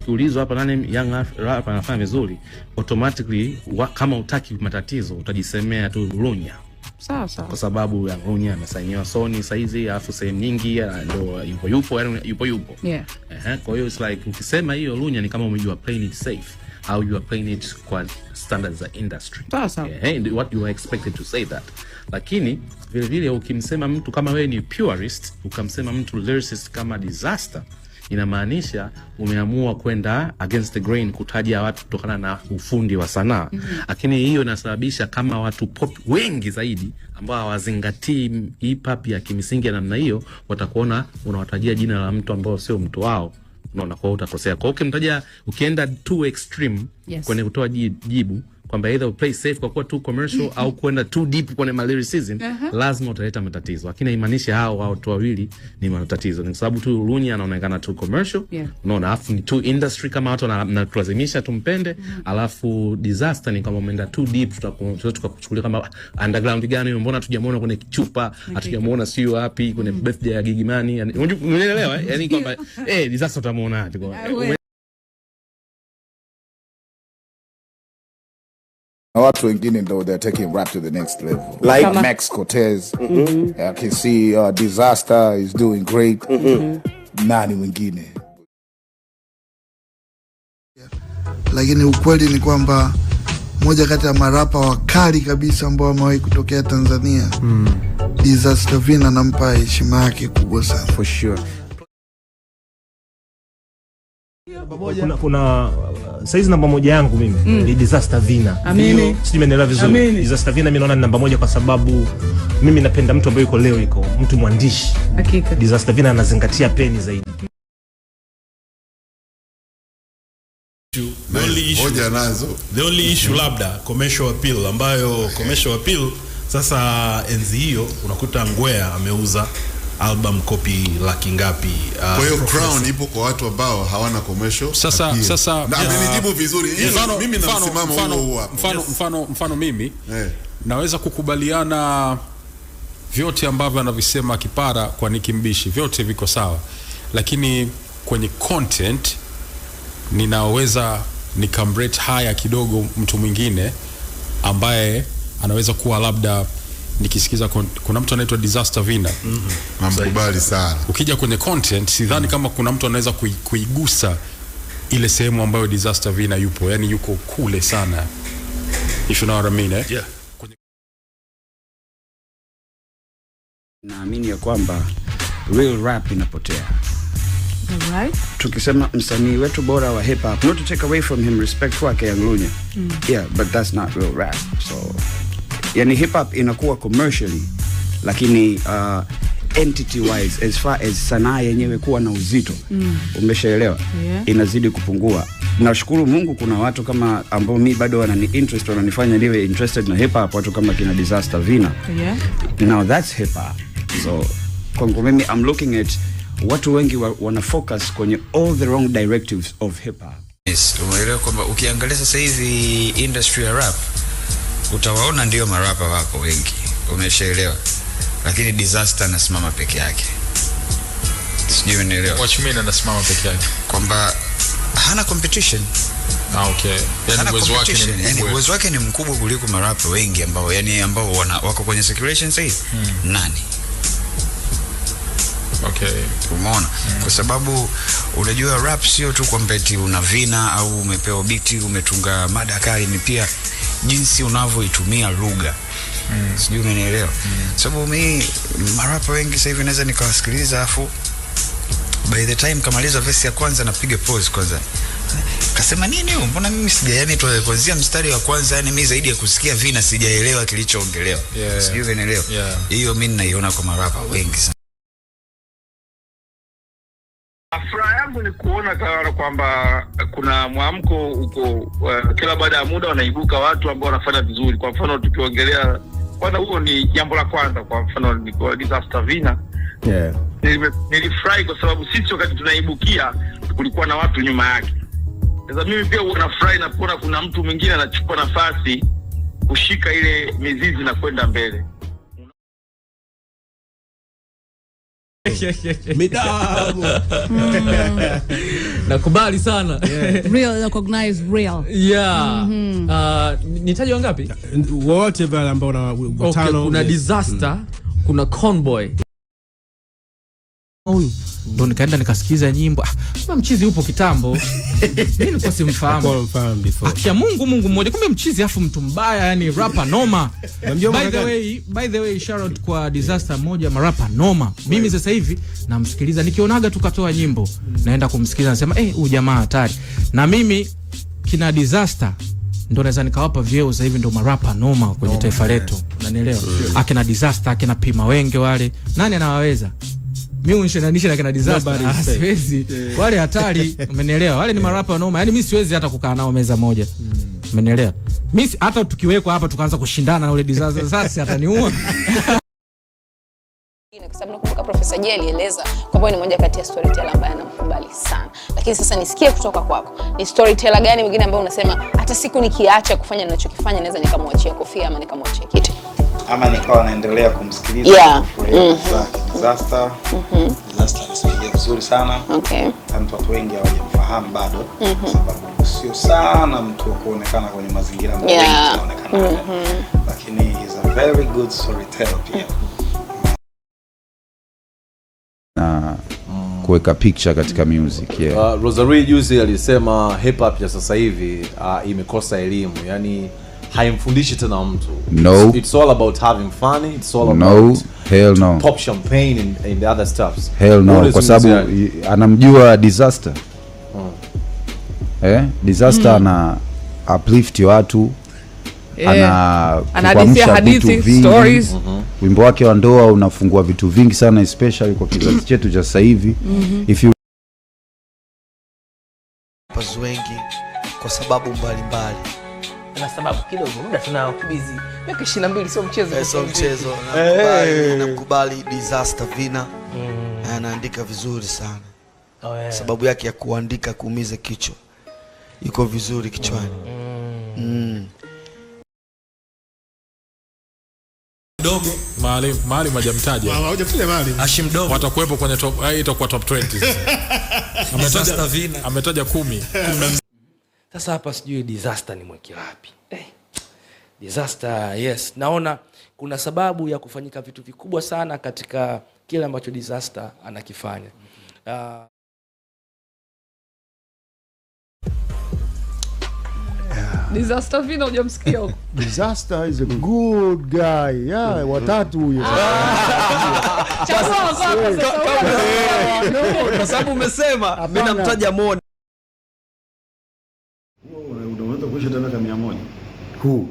ukiulizwa hapa nani young rapper anafanya vizuri, automatically kama utaki matatizo utajisemea tu Lunya. Sawa. Kwa sababu ya Lunya amesainiwa Sony saizi, alafu sehemu nyingi ndio yupo. Yeah. Kwa hiyo it's like ukisema hiyo Lunya ni kama umejua playing it safe au you are playing it kwa standards za industry. Sawa. What you are expected to say that. Lakini vile vile ukimsema mtu kama wewe ni purist, ukamsema mtu lyricist kama Disaster, inamaanisha umeamua kwenda against the grain kutaja watu kutokana na ufundi wa sanaa. Lakini hiyo inasababisha kama watu pop wengi zaidi ambao hawazingatii hip hop ya kimsingi ya namna hiyo, watakuona unawatajia jina la mtu ambao sio mtu wao. Unaona, kwa utakosea. Kwa ukimtaja, ukienda too extreme kwenye kutoa jibu kwamba either play safe kwa kuwa too commercial au kwenda too deep kwenye lyricism, lazima utaleta matatizo. Lakini haimaanishi hao watu wawili ni matatizo. Ni sababu tu Lunya anaonekana too commercial, unaona, alafu ni too industry kama watu wanatulazimisha tumpende, alafu Disaster ni kama umeenda too deep, tukakuchukulia kama underground gani, mbona tujamuona kwenye kichupa, hatujamuona sio wapi kwenye birthday ya Gigy Money, unaelewa? Yani kwamba Disaster utamuona ati watu wengine though they're taking rap to the next level, like Max Cortez. I can see Disaster is doing great. Nani wengine, lakini ukweli ni kwamba moja kati ya marapa wakali kabisa ambao wamewahi kutokea Tanzania, Disaster Vina, nampa heshima yake kubwa sana. For sure. Kuna size namba moja yangu mimi ni Disaster Vina. Amini. Sisi tumeelewa vizuri. Disaster Vina mimi naona ni namba moja kwa sababu mimi napenda mtu ambaye yuko leo, yuko mtu mwandishi. Hakika. Disaster Vina anazingatia peni zaidi. The only issue labda commercial appeal, ambayo commercial appeal sasa enzi hiyo unakuta Ngwea ameuza album copy laki ngapi. Kwa hiyo Crown ipo kwa watu ambao hawana commercial. Sasa na amenijibu vizuri. Mimi na msimamo huo. Mfano mimi naweza kukubaliana vyote ambavyo anavisema Kipara kwa Nicki Mbishi, vyote viko sawa, lakini kwenye content ninaweza nikamrate haya kidogo mtu mwingine ambaye anaweza kuwa labda nikisikiza kuna mtu anaitwa Disaster Vina. Namkubali sana. Ukija kwenye content sidhani kama kuna mtu anaweza kuigusa ile sehemu ambayo Disaster Vina yupo, yani yuko kule sana. If you know what I mean, Yeah. Naamini ya kwamba real rap inapotea. Alright. Tukisema msanii wetu bora wa hip hop, not to take away from him respect kwake Young Lunya. Yeah, but that's not real rap. So yani hip hop inakuwa commercially, lakini entity wise as far as sanaa yenyewe kuwa na uzito, umeshaelewa, inazidi kupungua. Nashukuru Mungu kuna watu kama ambao mimi bado wanani interest, wananifanya niwe interested na hip hop, watu kama kina Disaster Vina. Now that's hip hop. So kwangu mimi I'm looking at watu wengi wana focus kwenye all the wrong directives of hip hop. Yes, umeelewa kwamba ukiangalia sasa hivi industry ya rap utawaona ndio marapa wako wengi, umeshaelewa, lakini Disaster anasimama peke yake. Sijui unaelewa. What you mean anasimama peke yake? Kwamba hana competition. Okay. Yani uwezo wake ni mkubwa kuliko marapa wengi ambao wako kwenye circulation sasa hivi. Nani? Okay. Umeona? Kwa sababu unajua rap sio tu kwamba eti una vina au umepewa beat umetunga mada kali, ni pia jinsi unavyoitumia lugha. Sijui umenielewa. Sababu mimi marapa wengi sasa hivi naweza nikawasikiliza afu by the time kamaliza verse ya kwanza napiga pause kwanza. Kasema nini huyo? Mbona mimi yani kuanzia mstari wa kwanza yani mimi zaidi ya kusikia vina sijaelewa kilichoongelewa. Sijui umenielewa. Hiyo mimi naiona kwa marapa wengi sana. Furaha yangu ni kuona kwamba kuna mwamko uko, kila baada ya muda wanaibuka watu ambao wanafanya vizuri. Kwa mfano tukiongelea kwanza, huo ni jambo la kwanza. Kwa mfano ni kwa Disaster Vina. Nilifurahi kwa sababu sisi wakati tunaibukia kulikuwa na watu nyuma yake. Sasa mimi pia huwa nafurahi na kuona kuna mtu mwingine anachukua nafasi kushika ile mizizi na kwenda mbele. Midamu. Nakubali sana. Real recognize real. Yeah. Nitaje wangapi? Wote wale ambao na watano. Kuna Disaster, kuna Conboy. Ndo nikaenda nikasikiza nyimbo. Kama mchizi upo kitambo. Mimi nilikuwa simfahamu. Akia Mungu mmoja. Kumbe mchizi afu mtu mbaya, yani rapper noma. By the way shout out kwa Disaster, moja marapa noma. Mimi sasa hivi namsikiliza, nikionaga tukatoa nyimbo naenda kumsikiliza, nasema huyu jamaa hatari. Na mimi kina Disaster ndo naweza nikawapa vyeo sasa hivi, ndo marapa noma kwenye taifa letu. Unanielewa? Akina Disaster, akina Pima Wenge wale. Nani anawaweza? Mimi unishananisha na kina Disaster. Siwezi. Wale hatari, umenielewa? Wale ni marapa noma. Yaani mimi siwezi hata kukaa nao meza moja. Umenielewa? Mimi hata tukiwekwa hapa tukaanza kushindana na ule Disaster, sasa ataniua. Kwa sababu nakumbuka Profesa J alieleza kwamba ni moja kati ya storyteller ambaye anamkubali sana. Lakini sasa nisikie kutoka kwako. Ni storyteller gani mwingine ambaye unasema hata siku nikiacha kufanya ninachokifanya naweza nikamwachia kofia ama nikamwachia kiti? Ama nikawa naendelea kumsikiliza. Disaster. Disaster anasikia vizuri sana. Okay. Watu wengi hawajamfahamu bado kwa sababu sio sana mtu wa kuonekana kwenye mazingira mengi anaonekana. Lakini he is a very good storyteller pia. Na kuweka picture katika music. Rosary juzi alisema hip hop ya sasa hivi imekosa elimu, yani haimfundishi tena mtu. No. It's all about having fun. It's all about hell no. Pop champagne and the other stuffs. Hell no, kwa sababu anamjua Disaster. Disaster ana uplift watu. Anahadithia hadithi, stories. Wimbo wake wa ndoa unafungua vitu vingi sana, especially kwa kizazi chetu cha sasa hivi. If you pazu wengi kwa sababu mbalimbali. Na sababu kidogo muda tunao busy. Miaka 22 sio mchezo. Sio mchezo. Nakubali Disaster Vina. Anaandika vizuri sana. Sababu yake ya kuandika kuumiza kichwa. Yuko vizuri kichwani. Dogo mahali majamtaja. Hujafanya mahali. Hashim Dogo watakuepo kwenye top, itakuwa top 20. Ametaja 10. Sasa hapa sijui Disaster ni mweki wapi. Disaster, yes. Naona kuna sababu ya kufanyika vitu vikubwa sana katika kile ambacho Disaster anakifanya. Disaster Vina hujamsikia huko. Disaster is a good guy. Watatu huyo. Kwa sababu umesema mimi namtaja Mona. Unaweza kuisha tena kama 100.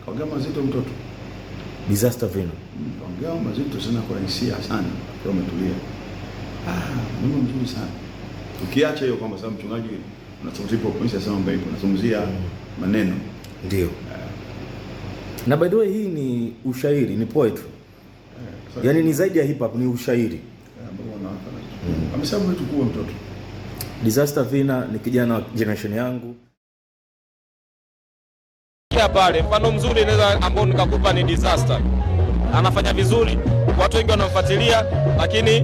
Kaongea mazito mtoto. Disaster Vina. Kaongea mazito sana kwa hisia sana. Kwa umetulia. Mungu mzuri sana. Ukiacha hiyo kwamba sababu mchungaji unazungumzia kuonyesha sana mbele, unazungumzia maneno. Ndio. Na by the way hii ni ushairi, ni poetry. Yaani ni zaidi ya hip hop, ni ushairi. Amesema tukue mtoto. Disaster Vina ni kijana wa generation yangu. Pale mfano mzuri naweza ambao nikakupa ni Disaster. Anafanya vizuri, watu wengi wanamfuatilia lakini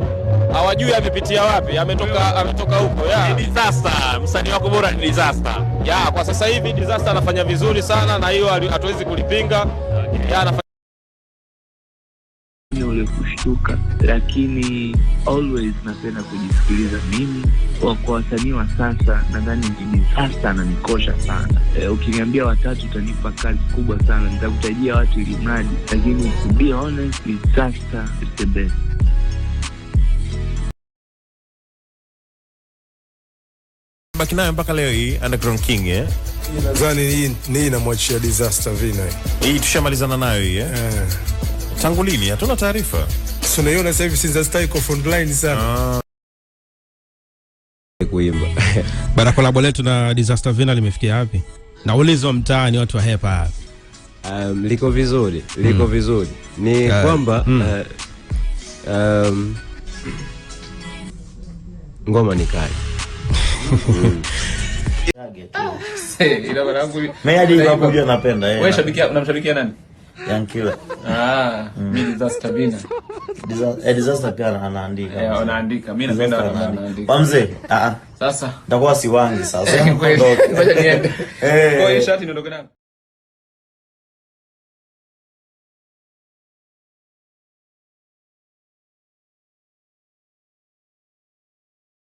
hawajui amepitia wapi, ametoka huko. Ni Disaster, msanii wako bora ni Disaster. Kwa sasa hivi Disaster anafanya vizuri sana na hiyo hatuwezi kulipinga. Anafanya ule kushtuka, lakini always napenda kujisikiliza mimi. Kwa wasanii wa sasa nadhani Disaster ananikosha sana. Ukiniambia watatu utanipa kazi kubwa sana, nitakutajia watu ili mradi, lakini to be honest, Disaster is the best. Baki nayo mpaka leo hii Underground King Nadhani hii inamwachia Disaster Vina. Hii tushamalizana nayo hii Tangu lini? Hatuna taarifa. So unaiona sasa hivi since style iko front line sana. Kuimba. Bara collab letu na Disaster Vina limefikia wapi? Na ulizo mtaani watu wa hip hop. Liko vizuri, vizuri. Ni kwamba ngoma ni kali. Ila wanangu Mayadi hapo napenda wewe unamshabikia nani? Yankila. Mimi Disaster Vina. Disaster pia anaandika. Anaandika. Mimi napenda anaandika. Mzee, Sasa nitakuwa siwangi sasa. Ngoja niende. Kwa hiyo shati niondoke nayo.